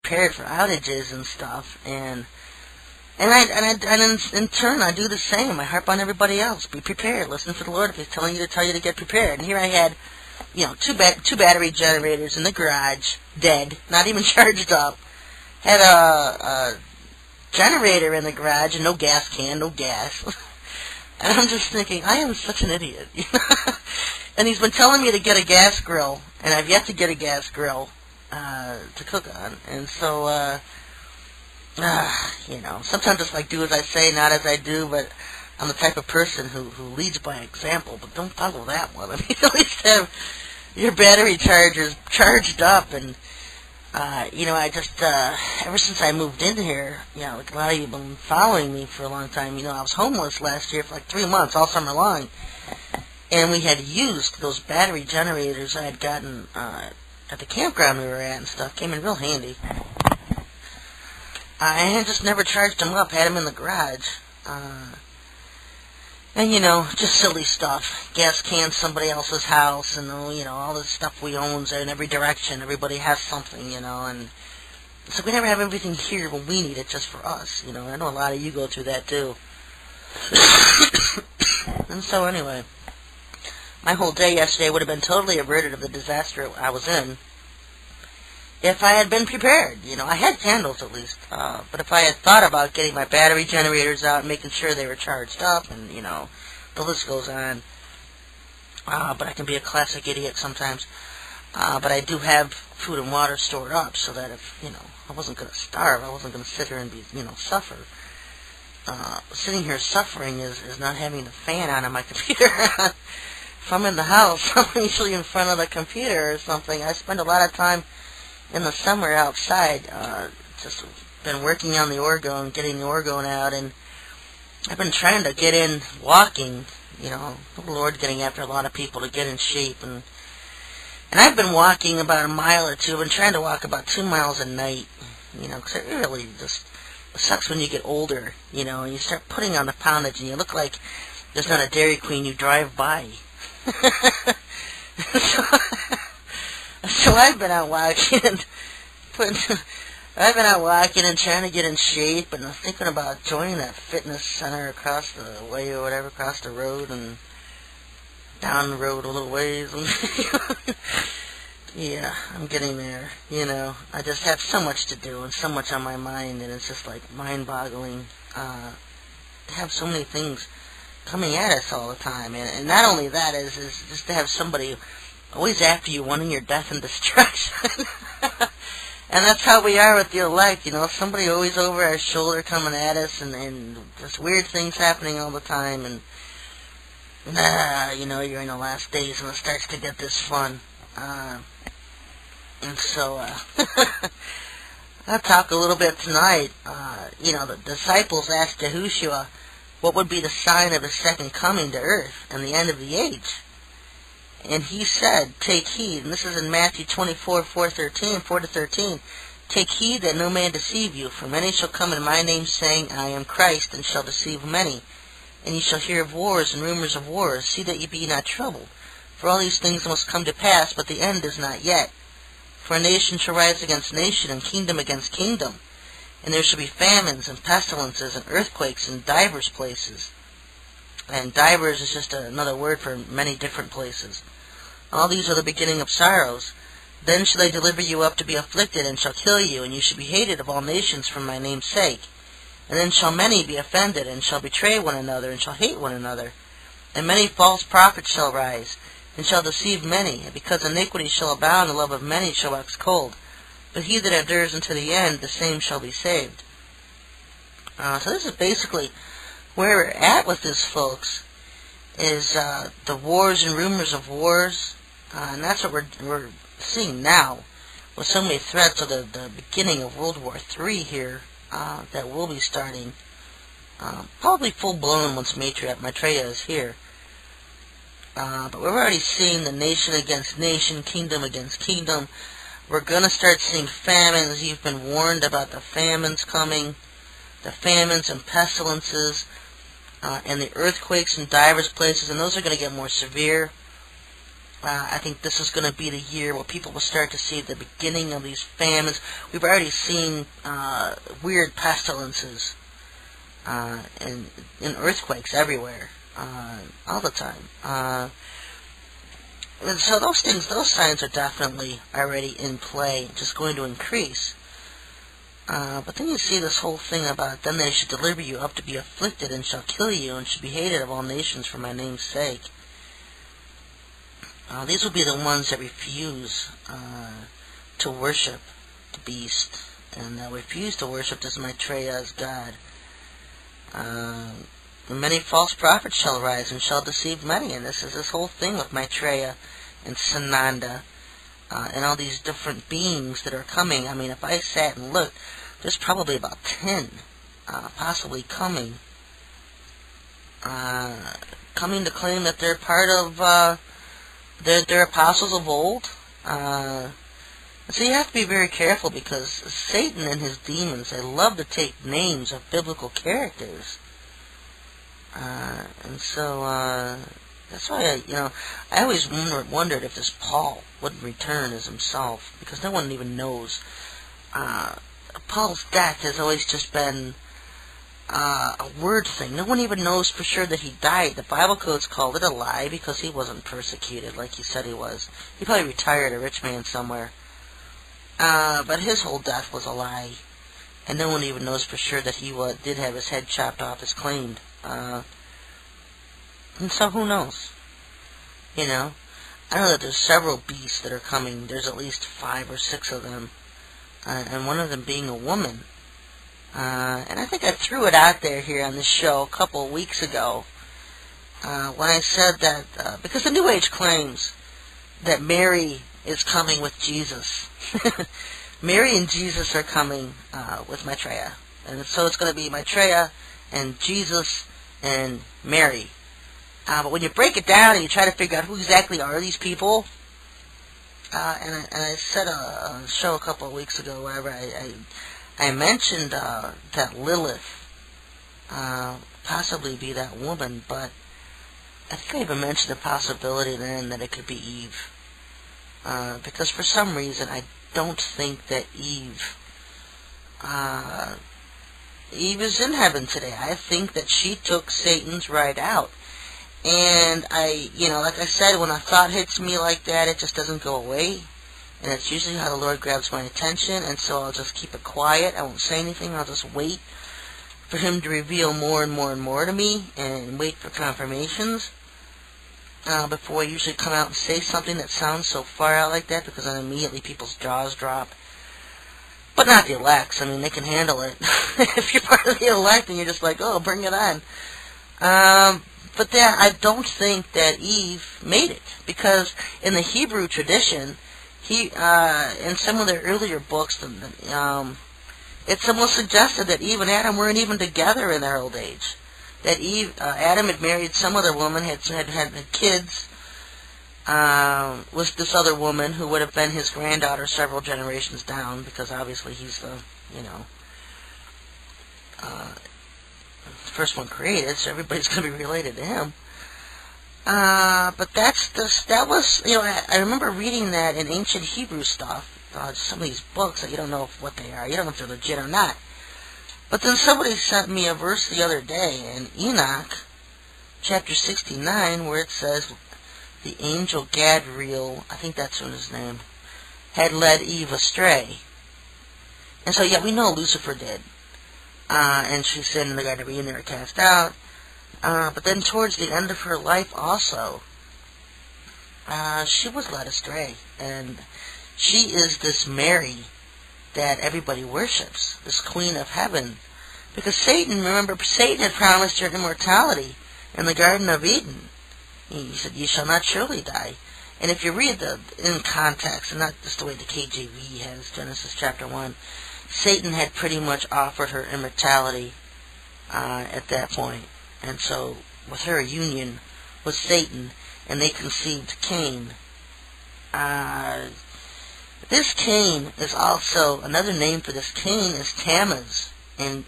prepared for outages and stuff, and in turn, I do the same. I harp on everybody else. Be prepared. Listen for the Lord if He's telling you to tell you to get prepared. And here I had, two battery generators in the garage, dead, not even charged up. Had a generator in the garage and no gas can, no gas. And I'm just thinking, I am such an idiot. And he's been telling me to get a gas grill, and I've yet to get a gas grill to cook on. And so, sometimes it's like do as I say, not as I do, but I'm the type of person who leads by example, but don't follow that one. I mean, at least have your battery chargers charged up, and, I just, ever since I moved in here, like a lot of you have been following me for a long time, I was homeless last year for like 3 months, all summer long, and we had used those battery generators I had gotten, at the campground we were at and stuff. Came in real handy. I had just never charged them up, had them in the garage. And, just silly stuff. Gas cans, somebody else's house, and, all this stuff we own in every direction. Everybody has something, and so we never have everything here when we need it just for us, I know a lot of you go through that, too. And so, anyway, my whole day yesterday would have been totally averted of the disaster I was in if I had been prepared. I had candles at least, but if I had thought about getting my battery generators out and making sure they were charged up, and, the list goes on. But I can be a classic idiot sometimes. But I do have food and water stored up so that if, I wasn't going to starve, I wasn't going to sit here and be, suffer. Sitting here suffering is not having the fan on my computer. If I'm in the house, I'm usually in front of the computer or something. I spend a lot of time in the summer outside, just been working on the orgone, getting the orgone out, and I've been trying to get in walking, the Lord getting after a lot of people to get in shape, and I've been walking about a mile or two. I've been trying to walk about 2 miles a night, because it really just sucks when you get older, and you start putting on the poundage, and you look like there's not a Dairy Queen you drive by. So I've been out walking and trying to get in shape, and I'm thinking about joining that fitness center across the way or whatever, across the road and down the road a little ways. Yeah, I'm getting there, I just have so much to do and so much on my mind, and it's just like mind-boggling to have so many things coming at us all the time. And not only that, is just to have somebody always after you, wanting your death and destruction. And that's how we are with the elect, somebody always over our shoulder coming at us, and just weird things happening all the time, and you're in the last days and it starts to get this fun. And so, I'll talk a little bit tonight. The disciples asked Yahushua what would be the sign of his second coming to earth and the end of the age. And he said, take heed, and this is in Matthew 24, 4-13, take heed that no man deceive you, for many shall come in my name, saying, I am Christ, and shall deceive many. And ye shall hear of wars and rumors of wars. See that ye be not troubled. For all these things must come to pass, but the end is not yet. For a nation shall rise against nation, and kingdom against kingdom. And there shall be famines, and pestilences, and earthquakes in divers places. And divers is just another word for many different places. All these are the beginning of sorrows. Then shall they deliver you up to be afflicted, and shall kill you, and you shall be hated of all nations for my name's sake. And then shall many be offended, and shall betray one another, and shall hate one another. And many false prophets shall rise, and shall deceive many. And because iniquity shall abound, the love of many shall wax cold. But he that endures unto the end, the same shall be saved. So this is basically where we're at with this, folks, is the wars and rumors of wars. And that's what we're seeing now, with so many threats of the beginning of World War III here, that will be starting, probably full-blown once Maitreya is here. But we're already seeing the nation against nation, kingdom against kingdom. We're going to start seeing famines. You've been warned about the famines coming, the famines and pestilences, and the earthquakes in divers places, and those are going to get more severe. I think this is going to be the year where people will start to see the beginning of these famines. We've already seen weird pestilences and earthquakes everywhere, all the time. So those signs are definitely already in play, just going to increase. But then you see this whole thing about, then they should deliver you up to be afflicted, and shall kill you, and should be hated of all nations for my name's sake. These will be the ones that refuse to worship the beast, and refuse to worship this Maitreya as God. Many false prophets shall rise, and shall deceive many, and this is this whole thing with Maitreya and Sananda, and all these different beings that are coming. I mean, if I sat and looked, there's probably about 10 possibly coming to claim that they're part of, they're apostles of old. So you have to be very careful, because Satan and his demons, they love to take names of biblical characters. And so that's why I always wondered if this Paul wouldn't return as himself, because no one even knows. Paul's death has always just been a word thing. No one even knows for sure that he died. The Bible codes called it a lie because he wasn't persecuted like he said he was. He probably retired a rich man somewhere. But his whole death was a lie, and no one even knows for sure that he did have his head chopped off as claimed. And so who knows? I know that there's several beasts that are coming. There's at least 5 or 6 of them, and one of them being a woman. And I think I threw it out there here on this show a couple of weeks ago, when I said that, because the New Age claims that Mary is coming with Jesus. Mary and Jesus are coming with Maitreya. And so it's going to be Maitreya and Jesus and Mary. But when you break it down and you try to figure out who exactly are these people, and I said on a show a couple of weeks ago, wherever I mentioned that Lilith possibly be that woman, but I think I even mentioned the possibility then that it could be Eve. Because for some reason I don't think that Eve is in heaven today. I think that she took Satan's right out. And like I said, when a thought hits me like that, it just doesn't go away. And it's usually how the Lord grabs my attention, and so I'll just keep it quiet. I won't say anything. I'll just wait for him to reveal more and more and more to me, and wait for confirmations before I usually come out and say something that sounds so far out like that, because then immediately people's jaws drop. But not the elects. I mean, they can handle it. If you're part of the elect and you're just like, oh, bring it on. But then I don't think that Eve made it, because in the Hebrew tradition, in some of their earlier books, it's almost suggested that Eve and Adam weren't even together in their old age. That Adam had married some other woman, had kids with this other woman who would have been his granddaughter several generations down, because obviously he's the first one created, so everybody's going to be related to him. But that was, I remember reading that in ancient Hebrew stuff, some of these books that you don't know what they are, you don't know if they're legit or not. But then somebody sent me a verse the other day in Enoch, chapter 69, where it says, the angel Gadriel, I think that's his name, had led Eve astray. And so, yeah, we know Lucifer did. And she sinned, and the Garden of Eden, they were cast out. But then towards the end of her life also, she was led astray. And she is this Mary that everybody worships, this Queen of Heaven. Because Satan had promised her immortality in the Garden of Eden. He said, "You shall not surely die." And if you read in context, and not just the way the KJV has, Genesis chapter 1, Satan had pretty much offered her immortality at that point. And so, with her union with Satan, and they conceived Cain. This Cain is also, another name for this Cain is Tammuz in